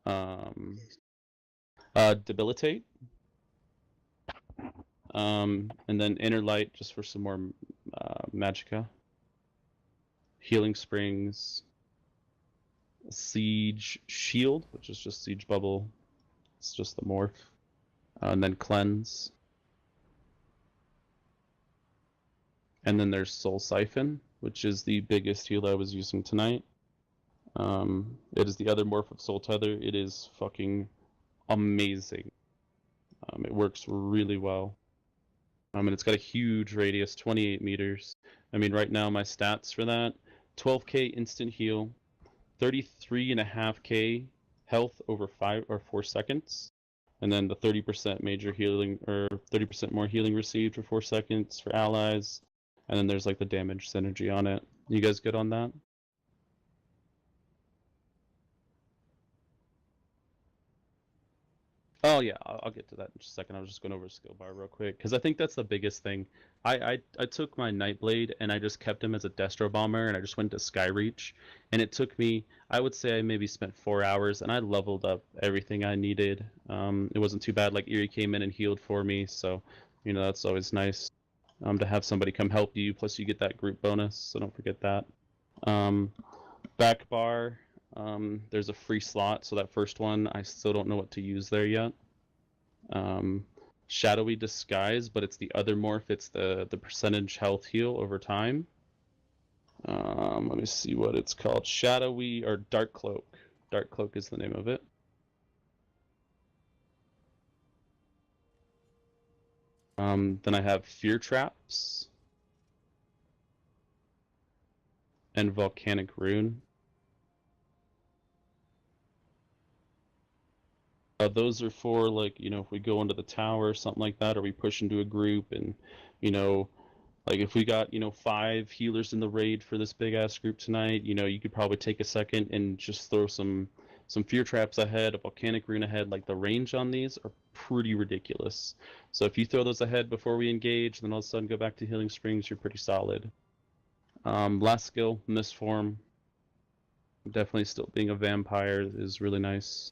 Um, Debilitate. And then Inner Light just for some more magicka. Healing Springs. Siege Shield, which is just Siege Bubble. It's just the morph. And then Cleanse. And then there's Soul Siphon, which is the biggest heal I was using tonight. It is the other morph of Soul Tether. It is fucking amazing. It works really well. And it's got a huge radius, 28 meters. I mean, right now my stats for that, 12k instant heal, 33.5k health over 5 or 4 seconds, and then the 30% major healing, or 30% more healing received for 4 seconds for allies, and then there's like the damage synergy on it. You guys good on that? Oh yeah, I'll get to that in just a second. I was just going over skill bar real quick because I think that's the biggest thing. I took my Nightblade and I just kept him as a Destro Bomber and I just went to Skyreach, and it took me, I would say I maybe spent 4 hours and I leveled up everything I needed. It wasn't too bad. Like Eerie came in and healed for me, so you know that's always nice. To have somebody come help you. Plus you get that group bonus, so don't forget that. Back bar. There's a free slot, so that first one, I still don't know what to use there yet. Shadowy Disguise, but it's the other morph, it's the percentage health heal over time. Let me see what it's called. Shadowy, or Dark Cloak. Dark Cloak is the name of it. Then I have Fear Traps. And Volcanic Rune. Those are for, like, you know, if we go into the tower or something like that, or we push into a group and, you know, like if we got, you know, 5 healers in the raid for this big ass group tonight, you know, you could probably take a second and just throw some fear traps ahead, a volcanic rune ahead. Like the range on these are pretty ridiculous. So if you throw those ahead before we engage, then all of a sudden go back to healing springs, you're pretty solid. Last skill, Mistform. Definitely still being a vampire is really nice.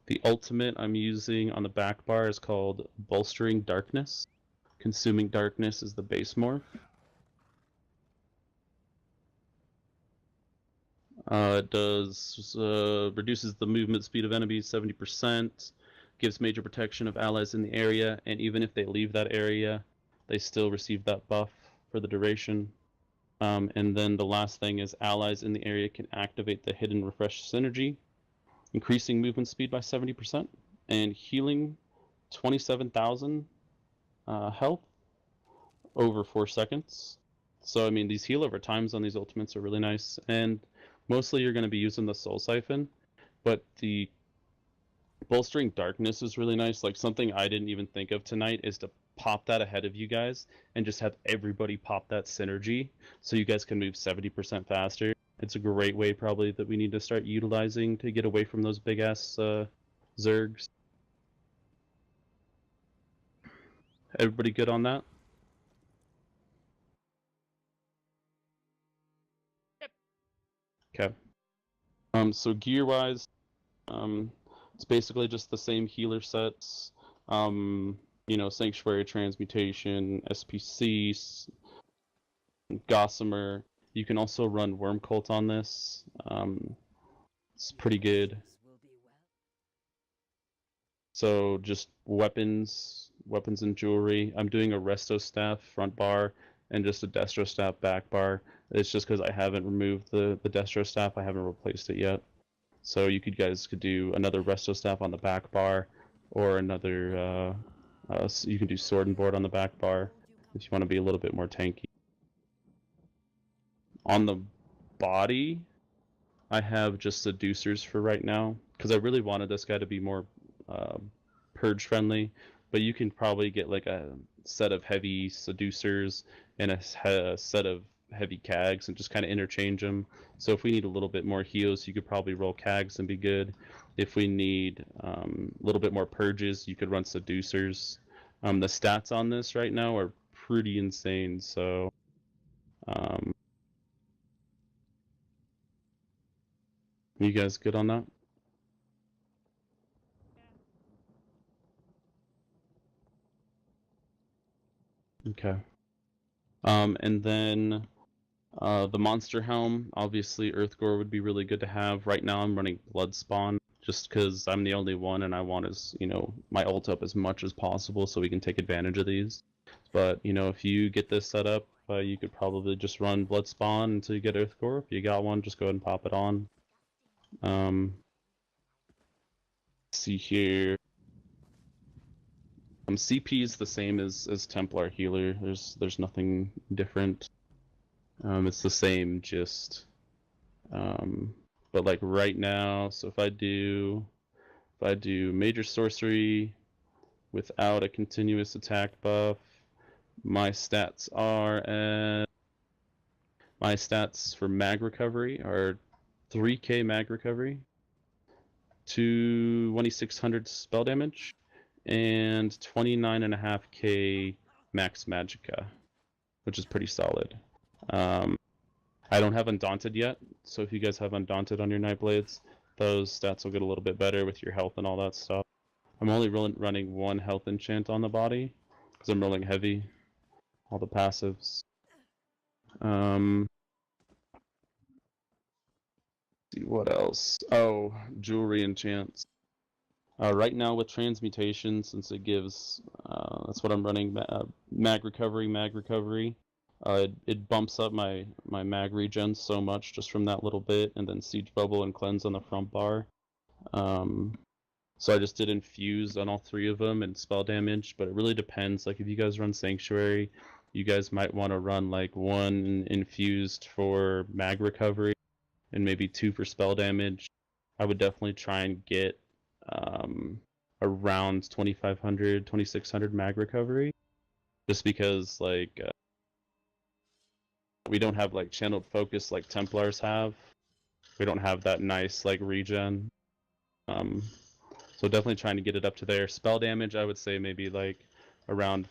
The ultimate I'm using on the back bar is called Bolstering Darkness. Consuming Darkness is the base morph. It does reduces the movement speed of enemies 70%, gives major protection of allies in the area, and even if they leave that area, they still receive that buff for the duration. And then the last thing is allies in the area can activate the Hidden Refresh Synergy, increasing movement speed by 70% and healing 27,000 health over 4 seconds. So I mean, these heal over times on these ultimates are really nice, and mostly you're going to be using the Soul Siphon, but the Bolstering Darkness is really nice. Like something I didn't even think of tonight is to pop that ahead of you guys and just have everybody pop that synergy so you guys can move 70% faster. It's a great way probably that we need to start utilizing to get away from those big ass Zergs. Everybody good on that? Yep. Okay. So gear wise, it's basically just the same healer sets. You know, Sanctuary Transmutation, SPC, Gossamer. You can also run Worm Cult on this. It's pretty good. So just weapons and jewelry. I'm doing a Resto Staff front bar and just a Destro Staff back bar. It's just because I haven't removed the Destro Staff. I haven't replaced it yet. So you guys could do another Resto Staff on the back bar, or another, you can do Sword and Board on the back bar if you want to be a little bit more tanky. On the body, I have just Seducers for right now, because I really wanted this guy to be more purge friendly, but you can probably get like a set of heavy Seducers and a set of heavy Cags and just kind of interchange them. So if we need a little bit more heals, you could probably roll Cags and be good. If we need a little bit more purges, you could run Seducers. The stats on this right now are pretty insane, so you guys good on that? Okay. And then the monster helm, obviously Earthgore would be really good to have. Right now I'm running Bloodspawn just because I'm the only one and I want my ult up as much as possible so we can take advantage of these. But, if you get this set up, you could probably just run Bloodspawn until you get Earthgore. If you got one, just go ahead and pop it on. See here. CP is the same as Templar Healer. There's nothing different. It's the same, just but like right now, so if I do Major Sorcery without a continuous attack buff, my stats for mag recovery are 3k mag recovery, 2600 spell damage, and 29.5k max magicka, which is pretty solid. I don't have Undaunted yet, so if you guys have Undaunted on your Nightblades, those stats will get a little bit better with your health and all that stuff. I'm only running one health enchant on the body, because I'm rolling heavy, all the passives. See what else? Oh, jewelry enchants. Right now with transmutation, since it gives, that's what I'm running, mag recovery. It bumps up my mag regen so much just from that little bit, and then siege bubble and cleanse on the front bar. So I just did infuse on all three of them and spell damage, but it really depends. Like if you guys run sanctuary, you guys might want to run like one infused for mag recovery and maybe two for spell damage. I would definitely try and get around 2500, 2600 mag recovery, just because we don't have like channeled focus like Templars have. We don't have that nice like regen. So definitely trying to get it up to there. Spell damage, I would say maybe like around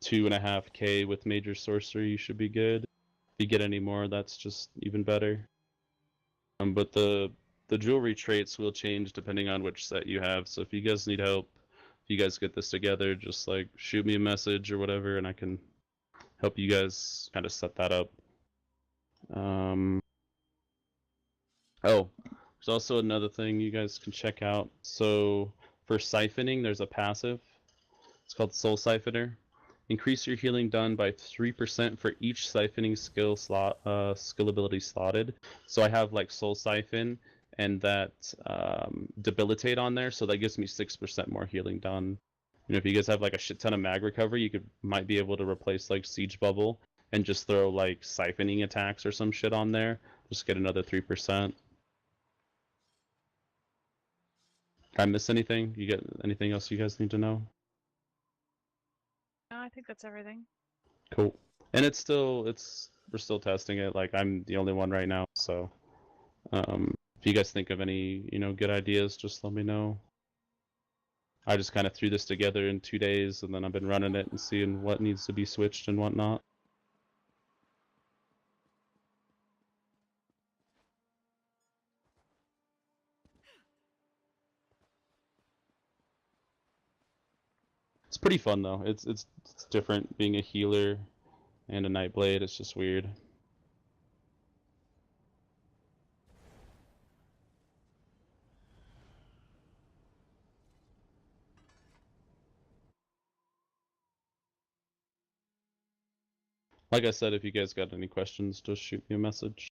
2.5k with major sorcery should be good. If you get any more, that's just even better. But the jewelry traits will change depending on which set you have. So if you guys need help, if you guys get this together, just like shoot me a message or whatever, and I can help you guys kind of set that up. Oh, there's also another thing you guys can check out. So for siphoning, there's a passive. It's called Soul Siphoner. Increase your healing done by 3% for each siphoning skill ability slotted. So I have like Soul Siphon and that Debilitate on there, so that gives me 6% more healing done. If you guys have like a shit ton of mag recovery, you might be able to replace like Siege Bubble and just throw like siphoning attacks or some shit on there. Just get another 3%. Did I miss anything? You get anything else you guys need to know? No, I think that's everything. Cool. And we're still testing it. Like I'm the only one right now, so if you guys think of any, good ideas, just let me know. I just kind of threw this together in 2 days, and then I've been running it and seeing what needs to be switched and whatnot. It's pretty fun though. It's different being a healer and a Nightblade. It's just weird. Like I said, if you guys got any questions, just shoot me a message.